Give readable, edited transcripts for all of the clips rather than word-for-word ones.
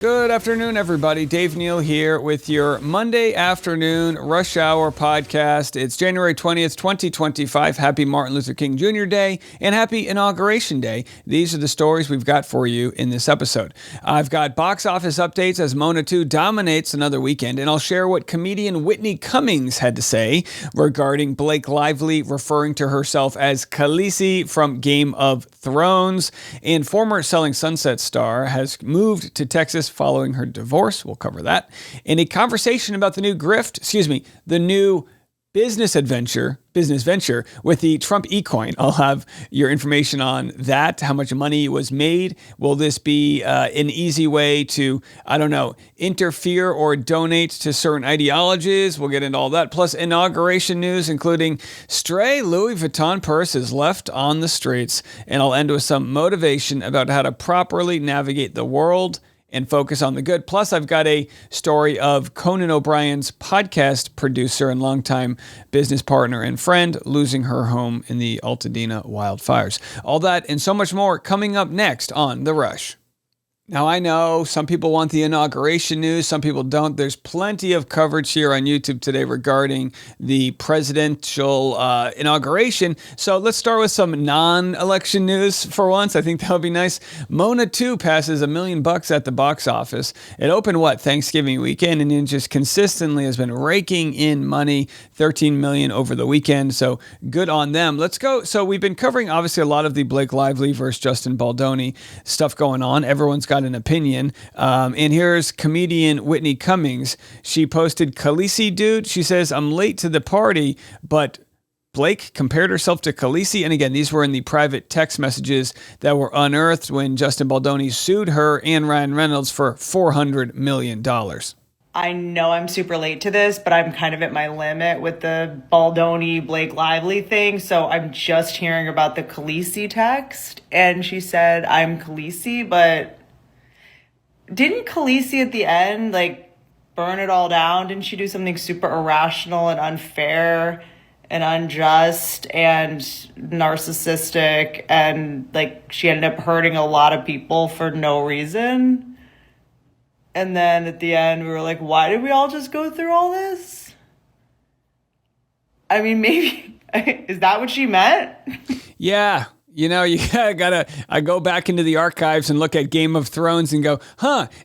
Good afternoon, everybody. Dave Neal here with your Monday afternoon rush hour podcast. It's January 20th, 2025. Happy Martin Luther King Jr. Day and happy Inauguration Day. These are the stories we've got for you in this episode. I've got box office updates as Mona 2 dominates another weekend, and I'll share what comedian Whitney Cummings had to say regarding Blake Lively referring to herself as Khaleesi from Game of Thrones. And former Selling Sunset star has moved to Texas following her divorce. We'll cover that. In a conversation about the new the new business venture with the Trump eCoin. I'll have your information on that, how much money was made. Will this be an easy way to, interfere or donate to certain ideologies? We'll get into all that. Plus inauguration news, including stray Louis Vuitton purses left on the streets. And I'll end with some motivation about how to properly navigate the world and focus on the good. Plus, I've got a story of Conan OBrien's podcast producer and longtime business partner and friend losing her home in the Altadena wildfires. All that and so much more coming up next on The Rush. Now, I know some people want the inauguration news, some people don't. There's plenty of coverage here on YouTube today regarding the presidential inauguration. So let's start with some non-election news for once. I think that would be nice. Mona 2 passes $1 million at the box office. It opened, Thanksgiving weekend, and it just consistently has been raking in money, $13 million over the weekend. So good on them. Let's go. So we've been covering, obviously, a lot of the Blake Lively versus Justin Baldoni stuff going on. Everyone's got an opinion. And here's comedian Whitney Cummings. She posted, Khaleesi, dude. She says, I'm late to the party, but Blake compared herself to Khaleesi. And again, these were in the private text messages that were unearthed when Justin Baldoni sued her and Ryan Reynolds for $400 million. I know I'm super late to this, but I'm kind of at my limit with the Baldoni Blake Lively thing. So I'm just hearing about the Khaleesi text. And she said, I'm Khaleesi, but didn't Khaleesi at the end, burn it all down? Didn't she do something super irrational and unfair and unjust and narcissistic? And, she ended up hurting a lot of people for no reason. And then at the end, we were like, why did we all just go through all this? I mean, maybe, is that what she meant? Yeah. I go back into the archives and look at Game of Thrones and go,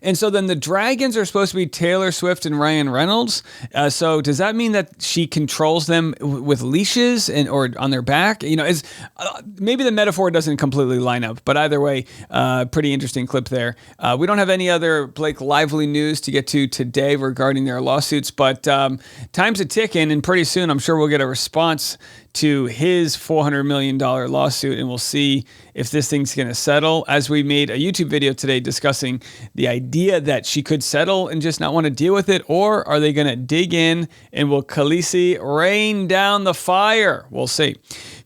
And so then the dragons are supposed to be Taylor Swift and Ryan Reynolds. So does that mean that she controls them with leashes or on their back? Maybe the metaphor doesn't completely line up, but either way, pretty interesting clip there. We don't have any other Blake Lively news to get to today regarding their lawsuits, but time's a ticking, and pretty soon I'm sure we'll get a response to his $400 million lawsuit, and we'll see if this thing's going to settle. As we made a YouTube video today discussing the idea that she could settle and just not want to deal with it, or are they going to dig in and will Khaleesi rain down the fire? We'll see.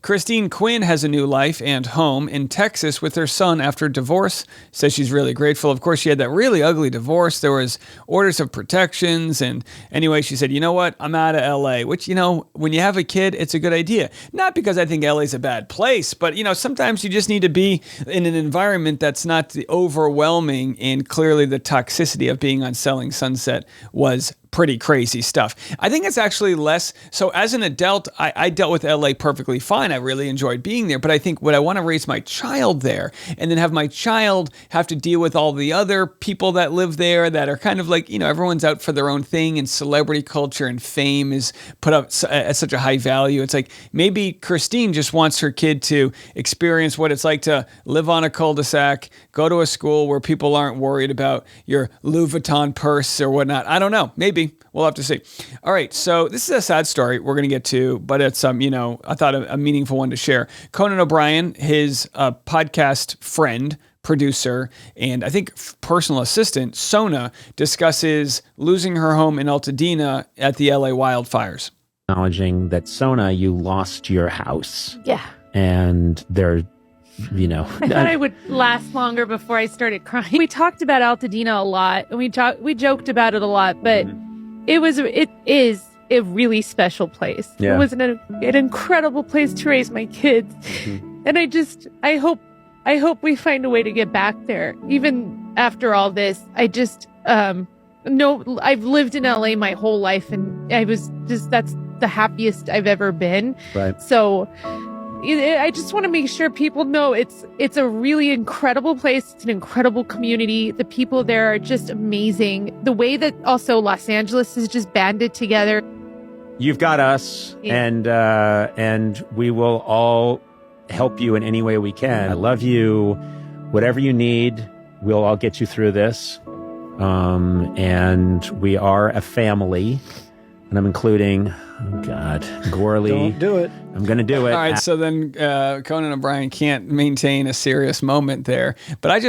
Christine Quinn has a new life and home in Texas with her son after divorce. Says she's really grateful. Of course, she had that really ugly divorce. There was orders of protections. And anyway, she said, you know what? I'm out of LA, which, when you have a kid, it's a good idea. Not because I think LA's a bad place, but, sometimes you just need to be in an environment that's not the overwhelming, and clearly the toxicity of being on Selling Sunset was pretty crazy stuff. I think it's actually less. So as an adult, I dealt with LA perfectly fine. I really enjoyed being there. But I think would I want to raise my child there and then have my child have to deal with all the other people that live there that are kind of everyone's out for their own thing, and celebrity culture and fame is put up at such a high value. It's like maybe Christine just wants her kid to experience what it's like to live on a cul-de-sac, go to a school where people aren't worried about your Louis Vuitton purse or whatnot. I don't know. Maybe. We'll have to see. All right, so this is a sad story we're going to get to, but it's I thought a meaningful one to share. Conan OBrien, his podcast friend, producer, and I think personal assistant, Sona, discusses losing her home in Altadena at the LA wildfires. Acknowledging that, Sona, you lost your house. Yeah. And they're I thought I would last longer before I started crying. We talked about Altadena a lot, and we joked about it a lot, but it is a really special place. Yeah. It was an incredible place to raise my kids. And I hope we find a way to get back there. Even after all this, I just, no, I've lived in LA my whole life, and that's the happiest I've ever been. Right. So I just want to make sure people know it's a really incredible place. It's an incredible community. The people there are just amazing. The way that also Los Angeles is just banded together. You've got us, and we will all help you in any way we can. I love you. Whatever you need, we'll all get you through this. And we are a family. And I'm including, oh God, Gorley. Don't do it. I'm going to do it. All right, so then Conan O'Brien can't maintain a serious moment there. But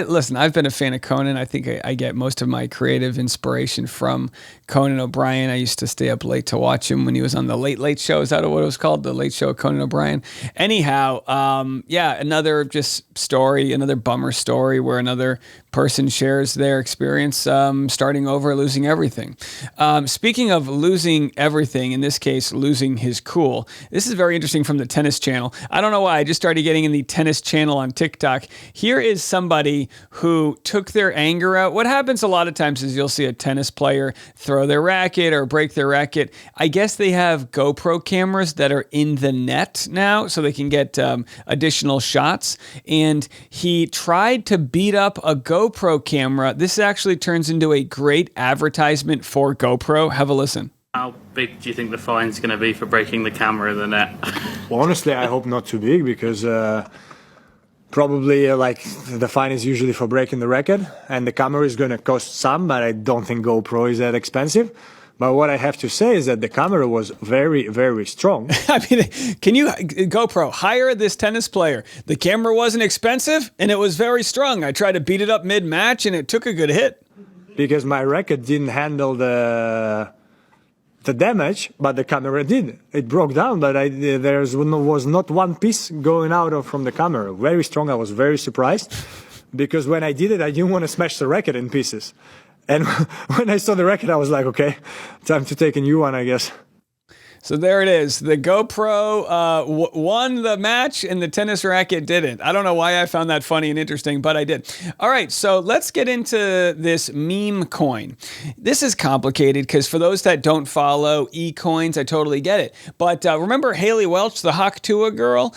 listen, I've been a fan of Conan. I think I get most of my creative inspiration from Conan O'Brien. I used to stay up late to watch him when he was on the Late Late Show. Is that what it was called? The Late Show of Conan O'Brien? Anyhow, another just story, another bummer story where another person shares their experience starting over, losing everything. Speaking of losing everything, in this case, losing his cool, this is very interesting from the Tennis Channel. I don't know why. I just started getting in the Tennis Channel on TikTok. Here is somebody who took their anger out. What happens a lot of times is you'll see a tennis player throw their racket or break their racket. I guess they have GoPro cameras that are in the net now so they can get additional shots. And he tried to beat up a GoPro camera. This actually turns into a great advertisement for GoPro. Have a listen. How big do you think the fine's going to be for breaking the camera in the net? Well, honestly, I hope not too big because probably like the fine is usually for breaking the racket and the camera is going to cost some, but I don't think GoPro is that expensive. But what I have to say is that the camera was very, very strong. I mean, can you, GoPro, hire this tennis player? The camera wasn't expensive and it was very strong. I tried to beat it up mid-match and it took a good hit. Because my racket didn't handle the damage, but the camera did. It broke down, but there was not one piece going out from the camera. Very strong. I was very surprised because when I did it, I didn't want to smash the racket in pieces. And when I saw the racket, I was like, okay, time to take a new one, I guess. So there it is. The GoPro won the match and the tennis racket didn't. I don't know why I found that funny and interesting, but I did. All right, so let's get into this meme coin. This is complicated because for those that don't follow e-coins, I totally get it. But remember Haley Welch, the Haktua girl?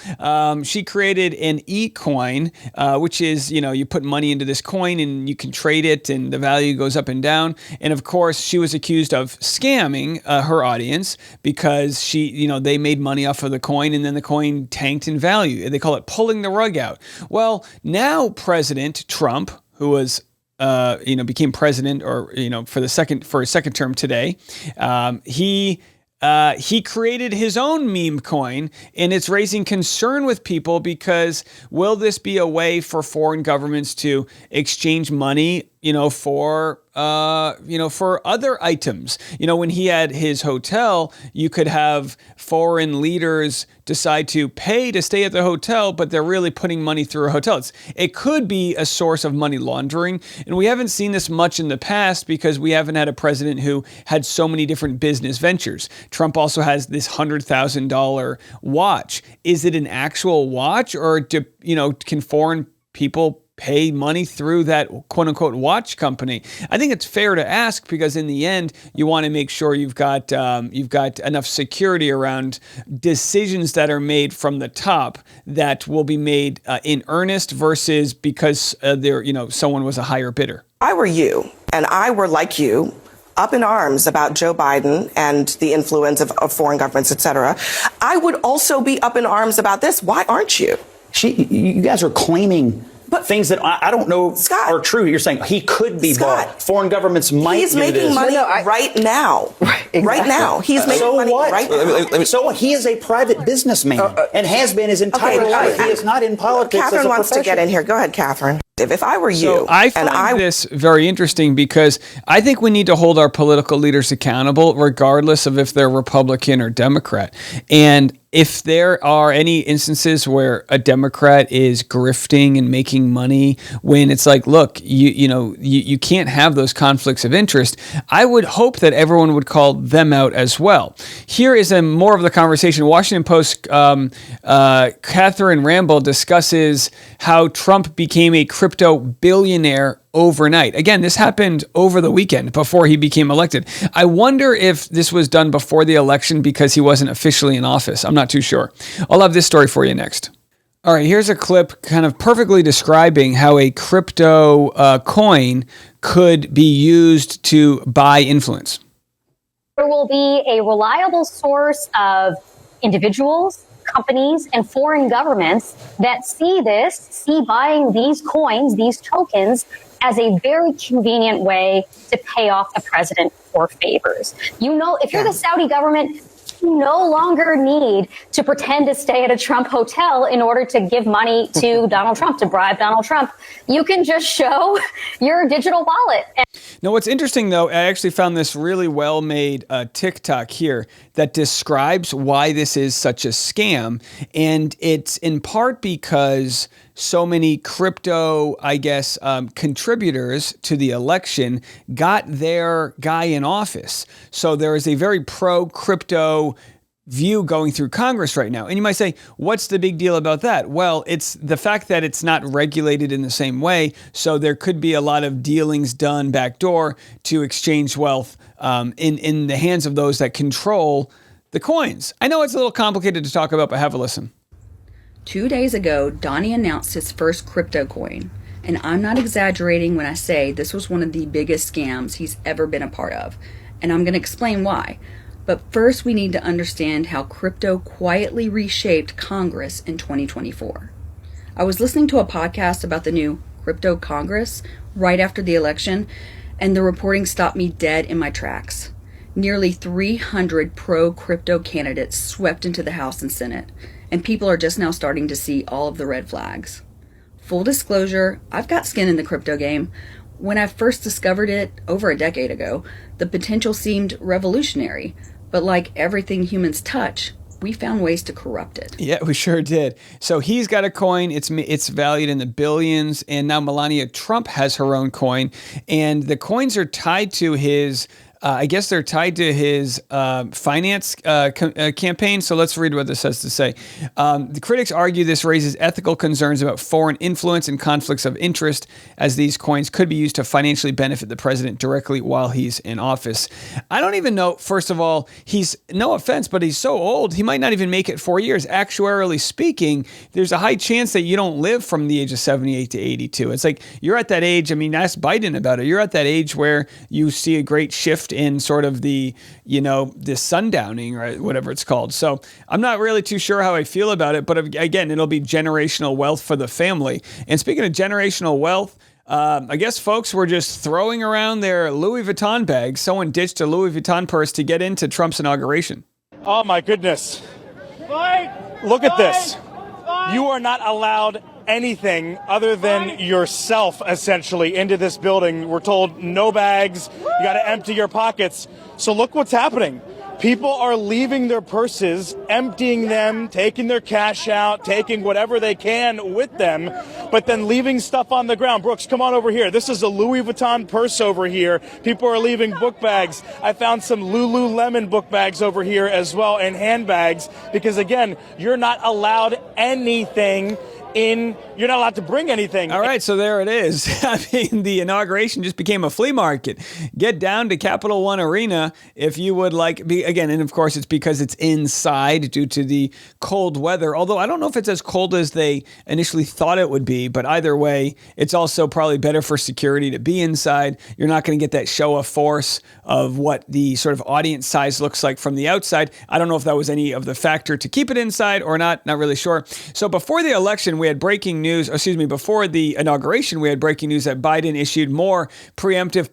She created an e-coin, which is, you put money into this coin and you can trade it and the value goes up and down. And of course, she was accused of scamming her audience because they made money off of the coin and then the coin tanked in value. They call it pulling the rug out. Well, now President Trump, who was became president for his second term today, he created his own meme coin, and it's raising concern with people because will this be a way for foreign governments to exchange money, for other items? When he had his hotel, you could have foreign leaders decide to pay to stay at the hotel, but they're really putting money through a hotel. It could be a source of money laundering, and we haven't seen this much in the past because we haven't had a president who had so many different business ventures. Trump also has this $100,000 watch. Is it an actual watch, or can foreign people pay money through that quote unquote watch company? I think it's fair to ask because in the end, you want to make sure you've got enough security around decisions that are made from the top that will be made in earnest versus because someone was a higher bidder. I were you and I were like you, up in arms about Joe Biden and the influence of foreign governments, et cetera, I would also be up in arms about this. Why aren't you? You guys are claiming things that I don't know are true. You're saying he could be bought. Foreign governments might do this. He's making money right now. Exactly. Right now. He's making money right now. So he is a private businessman and has been his entire life. He is not in politics. Catherine wants to get in here. Go ahead, Catherine. If I were you, so I find this very interesting because I think we need to hold our political leaders accountable regardless of if they're Republican or Democrat. And if there are any instances where a Democrat is grifting and making money when it's like, look, you can't have those conflicts of interest, I would hope that everyone would call them out as well. Here is more of the conversation. Washington Post, Catherine Ramble discusses how Trump became a crypto billionaire overnight. Again, this happened over the weekend before he became elected. I wonder if this was done before the election because he wasn't officially in office. I'm not too sure. I'll have this story for you next. All right, here's a clip kind of perfectly describing how a crypto coin could be used to buy influence. There will be a reliable source of individuals, companies, and foreign governments that see buying these coins, these tokens, as a very convenient way to pay off the president for favors. You know, if you're the Saudi government, you no longer need to pretend to stay at a Trump hotel in order to give money to Donald Trump, to bribe Donald Trump. You can just show your digital wallet. Now, what's interesting, though, I actually found this really well-made TikTok here that describes why this is such a scam. And it's in part because so many crypto, contributors to the election got their guy in office. So there is a very pro-crypto view going through Congress right now. And you might say, what's the big deal about that? Well, it's the fact that it's not regulated in the same way. So there could be a lot of dealings done backdoor to exchange wealth in the hands of those that control the coins. I know it's a little complicated to talk about, but have a listen. 2 days ago, Donnie announced his first crypto coin. And I'm not exaggerating when I say this was one of the biggest scams he's ever been a part of. And I'm going to explain why. But first, we need to understand how crypto quietly reshaped Congress in 2024. I was listening to a podcast about the new Crypto Congress right after the election, and the reporting stopped me dead in my tracks. Nearly 300 pro-crypto candidates swept into the House and Senate, and people are just now starting to see all of the red flags. Full disclosure, I've got skin in the crypto game. When I first discovered it over a decade ago, the potential seemed revolutionary. But like everything humans touch, we found ways to corrupt it. Yeah, we sure did. So he's got a coin. It's valued in the billions. And now Melania Trump has her own coin. And the coins are tied to his... they're tied to his finance campaign. So let's read what this has to say. The critics argue this raises ethical concerns about foreign influence and conflicts of interest, as these coins could be used to financially benefit the president directly while he's in office. I don't even know, first of all, he's, no offense, but he's so old, he might not even make it 4 years. Actuarially speaking, there's a high chance that you don't live from the age of 78 to 82. It's like, you're at that age, ask Biden about it. You're at that age where you see a great shift in sort of the, the sundowning or whatever it's called. So I'm not really too sure how I feel about it, but again, it'll be generational wealth for the family. And speaking of generational wealth, I guess folks were just throwing around their Louis Vuitton bags. Someone ditched a Louis Vuitton purse to get into Trump's inauguration. Oh my goodness. Look at this. You are not allowed anything other than yourself, essentially, into this building. We're told no bags, you got to empty your pockets. So look what's happening. People are leaving their purses, emptying them, taking their cash out, taking whatever they can with them, but then leaving stuff on the ground. Brooks, come on over here. This is a Louis Vuitton purse over here. People are leaving book bags. I found some Lululemon book bags over here as well, and handbags, because again, you're not allowed anything you're not allowed to bring anything. All right, so there it is. The inauguration just became a flea market. Get down to Capital One Arena if you would like. Again, and of course, it's because it's inside due to the cold weather. Although I don't know if it's as cold as they initially thought it would be, but either way, it's also probably better for security to be inside. You're not going to get that show of force of what the sort of audience size looks like from the outside. I don't know if that was any of the factor to keep it inside or not. Not really sure. So before the election, we had breaking news, before the inauguration, we had breaking news that Biden issued more preemptive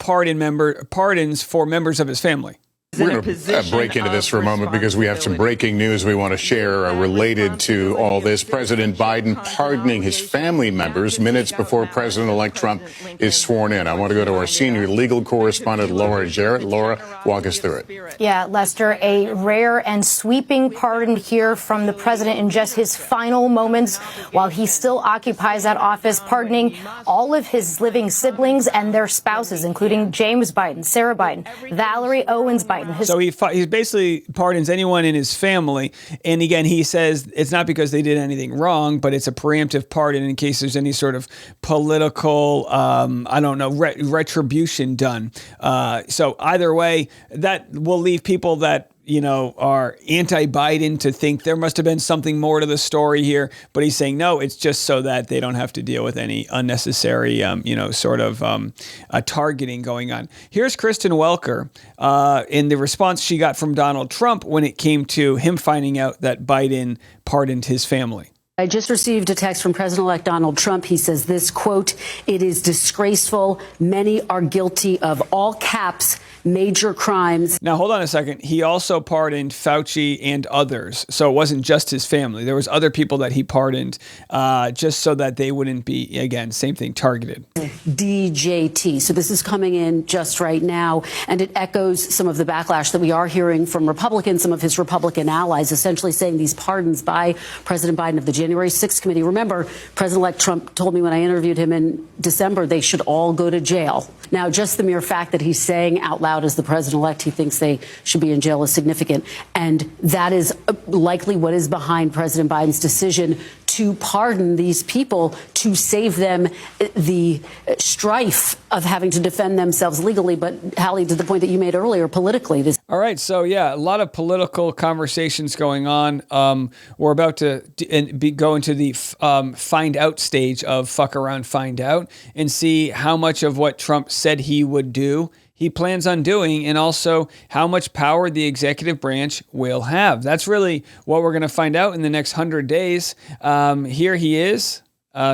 pardons for members of his family. We're going to break into this for a moment because we have some breaking news we want to share related to all this. President Biden pardoning his family members minutes before President-elect Trump is sworn in. I want to go to our senior legal correspondent, Laura Jarrett. Laura, walk us through it. Yeah, Lester, a rare and sweeping pardon here from the president in just his final moments while he still occupies that office, pardoning all of his living siblings and their spouses, including James Biden, Sarah Biden, Valerie Owens Biden, Biden. So he basically pardons anyone in his family. And again, he says it's not because they did anything wrong, but it's a preemptive pardon in case there's any sort of political, retribution done. So either way, that will leave people that are anti-Biden to think there must have been something more to the story here. But he's saying, no, it's just so that they don't have to deal with any unnecessary, targeting going on. Here's Kristen Welker in the response she got from Donald Trump when it came to him finding out that Biden pardoned his family. I just received a text from President-elect Donald Trump. He says this, quote, "It is disgraceful. Many are guilty of," all caps, "major crimes." Now, hold on a second. He also pardoned Fauci and others. So it wasn't just his family. There was other people that he pardoned just so that they wouldn't be, again, same thing, targeted. DJT. So this is coming in just right now, and it echoes some of the backlash that we are hearing from Republicans, some of his Republican allies, essentially saying these pardons by President Biden of the January 6th committee. Remember, President-elect Trump told me when I interviewed him in December they should all go to jail. Now, just the mere fact that he's saying out loud as the president-elect he thinks they should be in jail is significant. And that is likely what is behind President Biden's decision to pardon these people, to save them the strife of having to defend themselves legally. But, Hallie, to the point that you made earlier, politically. All right. So, yeah, a lot of political conversations going on. We're about to go into the find out stage of fuck around, find out, and see how much of what Trump said he would do he plans on doing, and also how much power the executive branch will have. That's really what we're going to find out in the next 100 days. Here he is,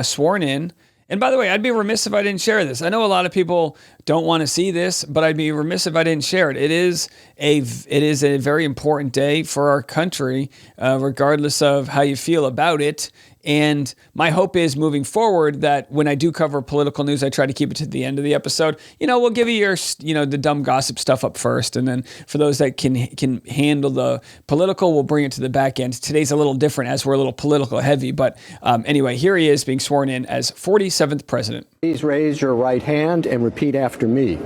sworn in. And by the way, I'd be remiss if I didn't share this. I know a lot of people don't want to see this, but I'd be remiss if I didn't share it. It is a very important day for our country, regardless of how you feel about it. And my hope is moving forward that when I do cover political news, I try to keep it to the end of the episode. We'll give you your, the dumb gossip stuff up first. And then for those that can handle the political, we'll bring it to the back end. Today's a little different as we're a little political heavy. But anyway, here he is being sworn in as 47th president. Please raise your right hand and repeat after me.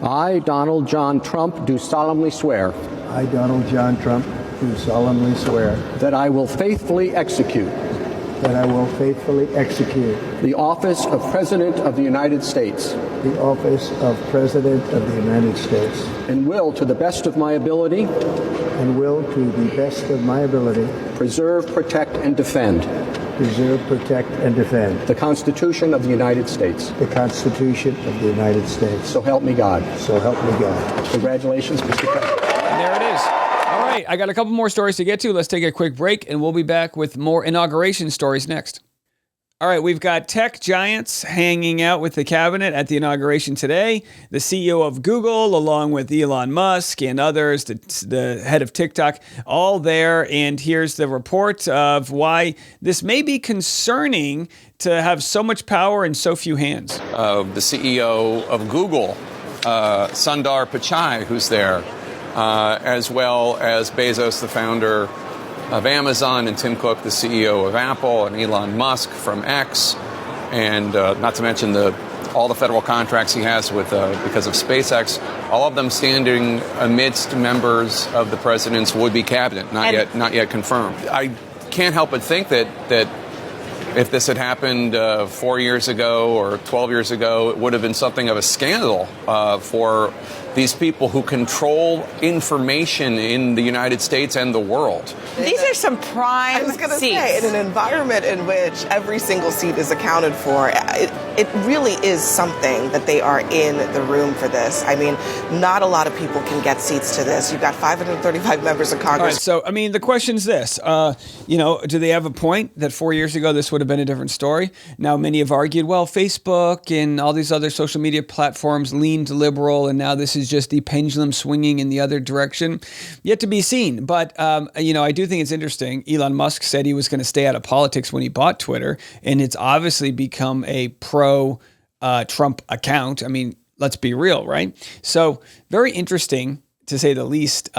I, Donald John Trump, do solemnly swear. I, Donald John Trump, do solemnly swear. That I will faithfully execute. That I will faithfully execute. The office of President of the United States. The office of President of the United States. And will, to the best of my ability. And will, to the best of my ability. Preserve, protect, and defend. Preserve, protect, and defend. The Constitution of the United States. The Constitution of the United States. So help me God. So help me God. Congratulations, Mr. President. And there it is. All right, I got a couple more stories to get to. Let's take a quick break, and we'll be back with more inauguration stories next. All right, we've got tech giants hanging out with the cabinet at the inauguration today. The CEO of Google, along with Elon Musk and others, the head of TikTok, all there. And here's the report of why this may be concerning to have so much power in so few hands. The CEO of Google, Sundar Pichai, who's there, as well as Bezos, the founder of Amazon, and Tim Cook, the CEO of Apple, and Elon Musk from X, and not to mention all the federal contracts he has with because of SpaceX. All of them standing amidst members of the president's would-be cabinet, not yet confirmed. I can't help but think that if this had happened 4 years ago or 12 years ago, it would have been something of a scandal for these people who control information in the United States and the world. These are some prime seats. I was going to say, in an environment in which every single seat is accounted for, it really is something that they are in the room for this. I mean, not a lot of people can get seats to this. You've got 535 members of Congress. All right, so, the question's this. Do they have a point that 4 years ago this would have been a different story? Now, many have argued, well, Facebook and all these other social media platforms leaned liberal, and now this is just the pendulum swinging in the other direction. Yet to be seen. But, I do think it's interesting. Elon Musk said he was going to stay out of politics when he bought Twitter, and it's obviously become a pro-Trump account. Let's be real, right? So very interesting, to say the least.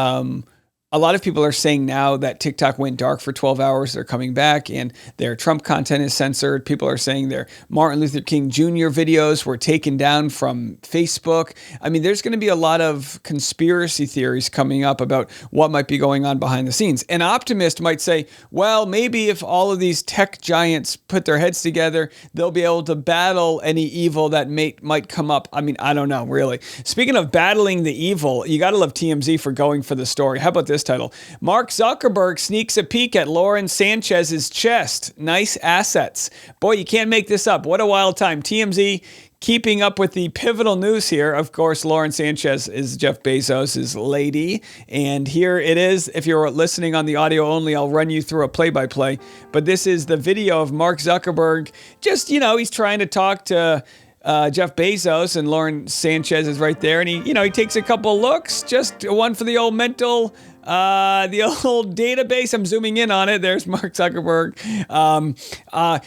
A lot of people are saying now that TikTok went dark for 12 hours. They're coming back and their Trump content is censored. People are saying their Martin Luther King Jr. videos were taken down from Facebook. I mean, there's going to be a lot of conspiracy theories coming up about what might be going on behind the scenes. An optimist might say, well, maybe if all of these tech giants put their heads together, they'll be able to battle any evil that might come up. I mean, I don't know, really. Speaking of battling the evil, you got to love TMZ for going for the story. How about this title? Mark Zuckerberg sneaks a peek at Lauren Sanchez's chest. Nice assets. Boy, you can't make this up. What a wild time. TMZ keeping up with the pivotal news here. Of course, Lauren Sanchez is Jeff Bezos' lady. And here it is. If you're listening on the audio only, I'll run you through a play-by-play. But this is the video of Mark Zuckerberg. Just, he's trying to talk to Jeff Bezos, and Lauren Sanchez is right there, and he takes a couple looks, just one for the old mental, the old database. I'm zooming in on it. There's Mark Zuckerberg.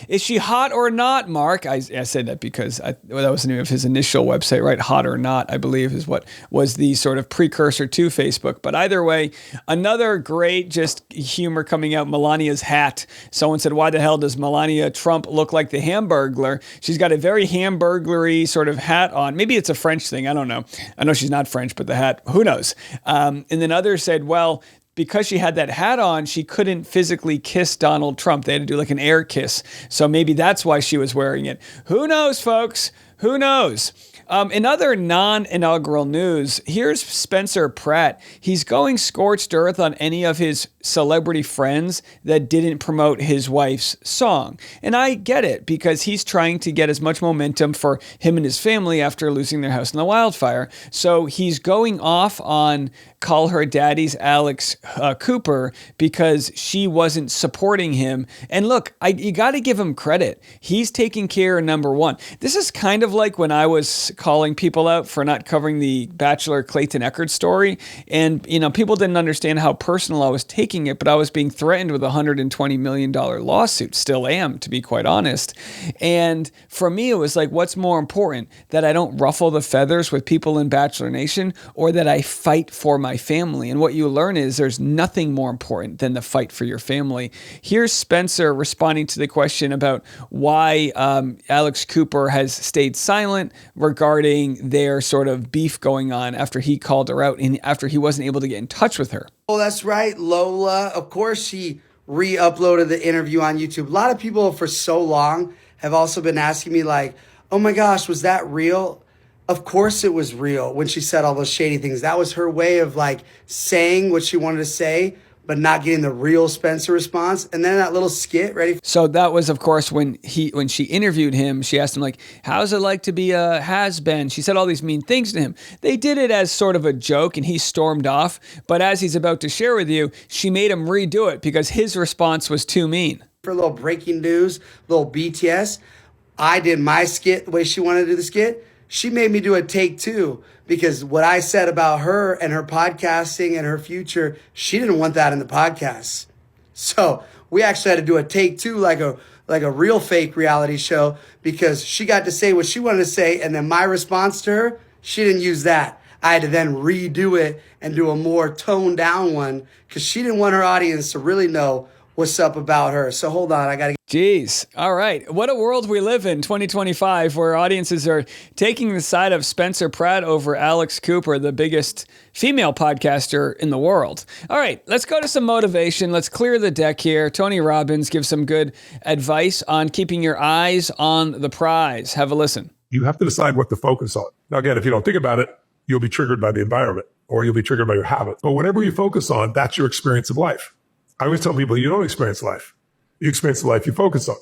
Is she hot or not, Mark? I said that because that was the name of his initial website, right? Hot or Not, I believe, is what was the sort of precursor to Facebook. But either way, another great just humor coming out. Melania's hat. Someone said, why the hell does Melania Trump look like the Hamburglar? She's got a very Hamburglar-y sort of hat on. Maybe it's a French thing. I don't know. I know she's not French, but the hat, who knows? And then others said, well, because she had that hat on, she couldn't physically kiss Donald Trump. They had to do like an air kiss. So maybe that's why she was wearing it. Who knows, folks? Who knows? In other non-inaugural news, here's Spencer Pratt. He's going scorched earth on any of his celebrity friends that didn't promote his wife's song. And I get it, because he's trying to get as much momentum for him and his family after losing their house in the wildfire. So he's going off on Call Her Daddy's Alex Cooper because she wasn't supporting him. And look, you got to give him credit. He's taking care of number one. This is kind of like when I was calling people out for not covering the Bachelor Clayton Echard story. And, people didn't understand how personal I was taking it, but I was being threatened with a $120 million lawsuit. Still am, to be quite honest. And for me, it was like, what's more important? That I don't ruffle the feathers with people in Bachelor Nation, or that I fight for my family? And what you learn is there's nothing more important than the fight for your family. Here's Spencer responding to the question about why Alex Cooper has stayed silent regarding their sort of beef going on after he called her out and after he wasn't able to get in touch with her. Oh, that's right, Lola. Of course, she re-uploaded the interview on YouTube. A lot of people for so long have also been asking me like, oh my gosh, was that real? Of course it was real when she said all those shady things. That was her way of like saying what she wanted to say, but not getting the real Spencer response. And then that little skit, ready? So that was, of course, when she interviewed him, she asked him like, how's it like to be a has-been? She said all these mean things to him. They did it as sort of a joke and he stormed off. But as he's about to share with you, she made him redo it because his response was too mean. For a little breaking news, little BTS, I did my skit the way she wanted to do the skit. She made me do a take two because what I said about her and her podcasting and her future, she didn't want that in the podcast. So we actually had to do a take two, like a real fake reality show, because she got to say what she wanted to say. And then my response to her, she didn't use that. I had to then redo it and do a more toned down one because she didn't want her audience to really know what's up about her. So hold on, I got to... Jeez. All right. What a world we live in, 2025, where audiences are taking the side of Spencer Pratt over Alex Cooper, the biggest female podcaster in the world. All right. Let's go to some motivation. Let's clear the deck here. Tony Robbins gives some good advice on keeping your eyes on the prize. Have a listen. You have to decide what to focus on. Now, again, if you don't think about it, you'll be triggered by the environment or you'll be triggered by your habits. But whatever you focus on, that's your experience of life. I always tell people you don't experience life. You experience the life you focus on.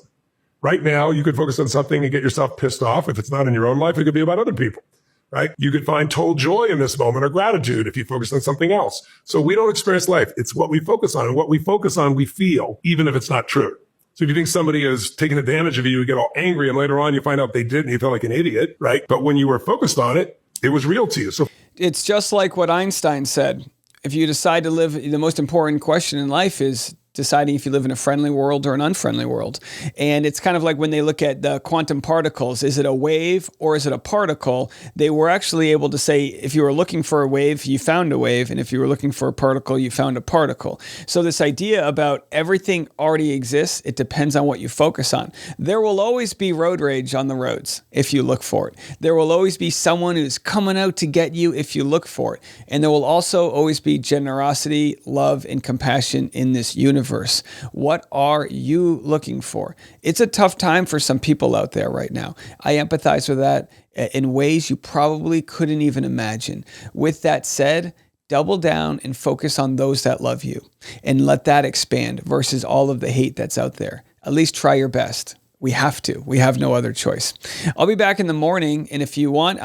Right now, you could focus on something and get yourself pissed off. If it's not in your own life, it could be about other people, right? You could find total joy in this moment or gratitude if you focus on something else. So we don't experience life. It's what we focus on. And what we focus on, we feel, even if it's not true. So if you think somebody is taking advantage of you, you get all angry, and later on you find out they did and you feel like an idiot, right? But when you were focused on it, it was real to you. So it's just like what Einstein said. If you decide to live, the most important question in life is, deciding if you live in a friendly world or an unfriendly world. And it's kind of like when they look at the quantum particles, is it a wave or is it a particle? They were actually able to say, if you were looking for a wave, you found a wave. And if you were looking for a particle, you found a particle. So this idea about everything already exists, it depends on what you focus on. There will always be road rage on the roads if you look for it. There will always be someone who's coming out to get you if you look for it. And there will also always be generosity, love, and compassion in this universe. What are you looking for? It's a tough time for some people out there right now. I empathize with that in ways you probably couldn't even imagine. With that said, double down and focus on those that love you and let that expand versus all of the hate that's out there. At least try your best. We have to. We have no other choice. I'll be back in the morning, and if you want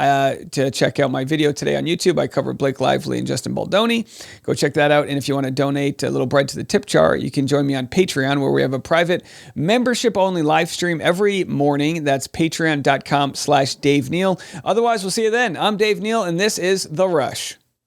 to check out my video today on YouTube, I covered Blake Lively and Justin Baldoni. Go check that out, and if you want to donate a little bread to the tip jar, you can join me on Patreon, where we have a private membership-only live stream every morning. That's patreon.com/Dave Neal. Otherwise, we'll see you then. I'm Dave Neal, and this is The Rush.